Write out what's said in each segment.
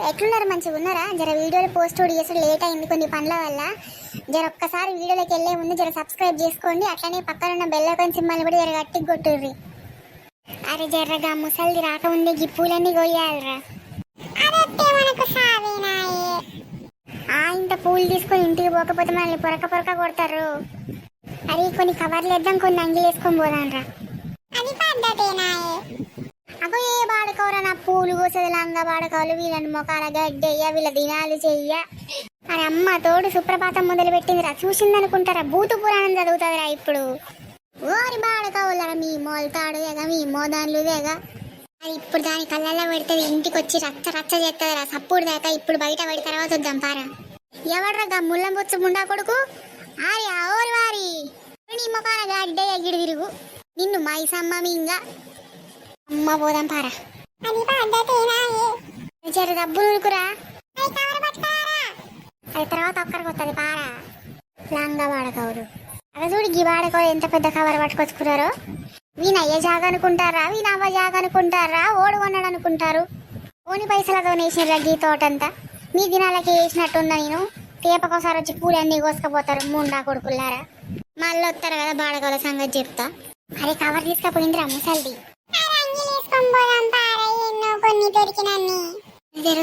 ఎట్లున్నారు? మంచిగా ఉన్నారా? జర వీడియోలు పోస్ట్ చేసుడు లేట్ అయింది కొన్ని పనుల వల్ల. జర ఒక్కసారి వీడియోలోకి వెళ్ళే ముందు జర సబ్స్క్రైబ్ చేసుకోండి. అట్లనే పక్కన ఉన్న బెల్ ఐకాన్ సింబల్ కూడా జర గట్టిగా కొట్టుర్రి. అరే జర్రగా ముసలిది రాకముందే ఈ పూలన్నీ కొయ్యాలరా. ఇంత పూలు తీసుకొని ఇంటికి పోకపోతే మనల్ని పొరక పొరక కొడతారు. అరే కొన్ని కవర్లు వేద్దాం, కొన్ని అంగిలు వేసుకొని పోదాంరా. అది పద్ధతేనాయే. అగో ఏ బాడుకోరా నా పూలు కోసేది లంగా బాడుకోవాలి. వీళ్ళని మొఖాల గడ్డయ్య, వీళ్ళ దినాలు చెయ్య. అని అమ్మ తోడు సుప్రభాతం మొదలు పెట్టిందిరా. చూసిందనుకుంటారా? భూత పురాణం చదువుతుందిరా ఇప్పుడు. ఓరి బాడుకోవాలరా మీ మోల్తాడు ఎగ, మీ మోదాన్లు ఎగ. అది ఇప్పుడు దాని కళ్ళల్లో పెడుతుంది, ఇంటికి వచ్చి రచ్చ రచ్చ చేస్తుందిరా. సప్పుడు దాకా ఇప్పుడు బయట పడి తర్వాత వద్దాం పారా. ఎవడ్రా ముళ్ళం బొచ్చు ముండా కొడుకు? ఆరి ఓరి వారి నీ మొఖాల గడ్డయ్య గిడి తిరుగు. నిన్ను మైసమ్మ మీంగా అమ్మ పోదాం పారా. జర డబ్బులు ఉరుకురా. అది తర్వాత ఒక్కరికి వస్తుంది పారా. లంగా వాడకవుడు అలా చూడు, గీ వాడకవు ఎంత పెద్ద కవర్ పట్టుకొచ్చుకున్నారో. వీనయ్య జాగ అనుకుంటారా, వీనవ్వ జాగ అనుకుంటారా, ఓడు కొన్నాడు అనుకుంటారు. ఓని పైసలతో వేసినారా గీ తోటంతా. మీ దినాలకి వేసినట్టున్నా నేను. తేపకోసారి వచ్చి పూలు అన్నీ కోసుకపోతారు ముండా కొడుకులారా. మళ్ళీ వస్తారు కదా బాడకవుల సంగతి చెప్తా. అరే కవర్ తీసుకపోయిందిరా ముసల్ది.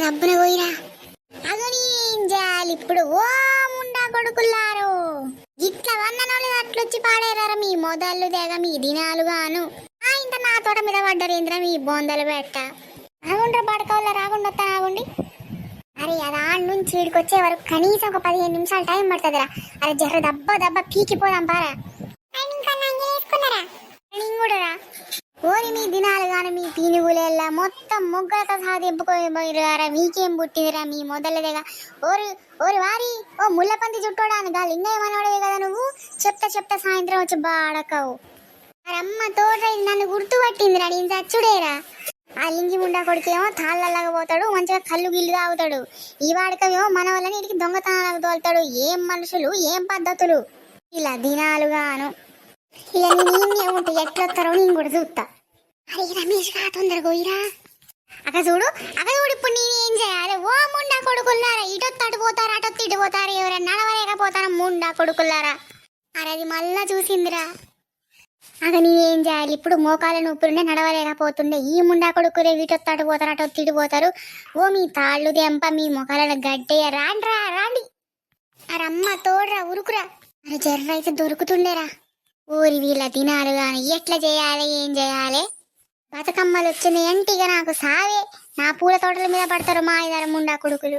డబ్బున పోయిరా. అగోని ఇప్పుడు ఓ ముండా కొడుకుల్లారు. ఇట్లా వందనోళ్ళు అట్లొచ్చి పాడేరారా మీ మొదళ్ళు దేగ, మీ దినాలు గాను. ఇంత నా తోట మీద పడ్డరేంద్ర మీ బొందలు పెట్ట. ఆగుండ్రా బాడకవుల రాకుండా వస్తా ఆగుండి. అరే అది ఆడ నుంచి వీడికి వచ్చే వరకు కనీసం ఒక 15 నిమిషాలు టైం పడుతుందిరా. అరే జర్ర దెబ్బ పీకిపోదాం పారా. కూడా ఓరి మీ దినాలు గాను, మీ పీనుగులేళ్ళ మొత్తం ముగ్గులతో సహా దింపుకోరా. మీకేం పుట్టిందిరా మీ మొదలదేగా. ఓరి ఓరి వారి ఓ ముళ్ళపంది చుట్టోడాను గా లింగయ్య మనవాడవే కదా నువ్వు. చెప్తా సాయంత్రం వచ్చి బాడకవు. అరమ్మ తోట నన్ను గుర్తుపట్టిందిరా, నేను చచ్చుడేరా. ఆ లింగి ముండా కొడుకేమో తాళ్ళలాగా పోతాడు, మంచిగా కళ్ళు గిల్లు తాగుతాడు. ఈ వాడకమేమో మన వల్ల ఇంటికి దొంగతనాలకు తోలుతాడు. ఏం మనుషులు, ఏం పద్ధతులు ఇలా దినాలుగాను. ఇలా నేనే ఉంటే ఎట్లొస్తారో నేను కూడా చూస్తా. అరే రమేష్ గా తొందరగా పోయిరా. అక్క చూడు ఇప్పుడు నేనేం చేయాలి? ఓ ముండా కొడుకున్నారా, ఇటొత్తు పోతారా, అటొత్తు ఇటు పోతారా, ఎవరైనా నడవలేకపోతారా ముండా కొడుకున్నారా. అరే అది మళ్ళా చూసిందిరా. అక నేనేం చేయాలి ఇప్పుడు? మోకాల నొప్పులుండే నడవలేకపోతుండే. ఈ ముండా కొడుకురే వీటొత్తు అటు పోతారు, అటొత్తు ఇటు పోతారు. ఓ మీ తాళ్ళు దెంప, మీ మొఖాలను గడ్డయ్య రాండి. అరమ్మ తోడ్రా ఉరుకురా. అరే జర్ర అయితే దొరుకుతుండేరా. ఊరి వీళ్ళ తినాలు గాని ఎట్లా చేయాలి, ఏం చేయాలి? బతుకమ్మలు వచ్చినాయి అంటే ఇక నాకు సావే. నా పూల తోటల మీద పడతారు మా ఇదారు ముండా కొడుకులు.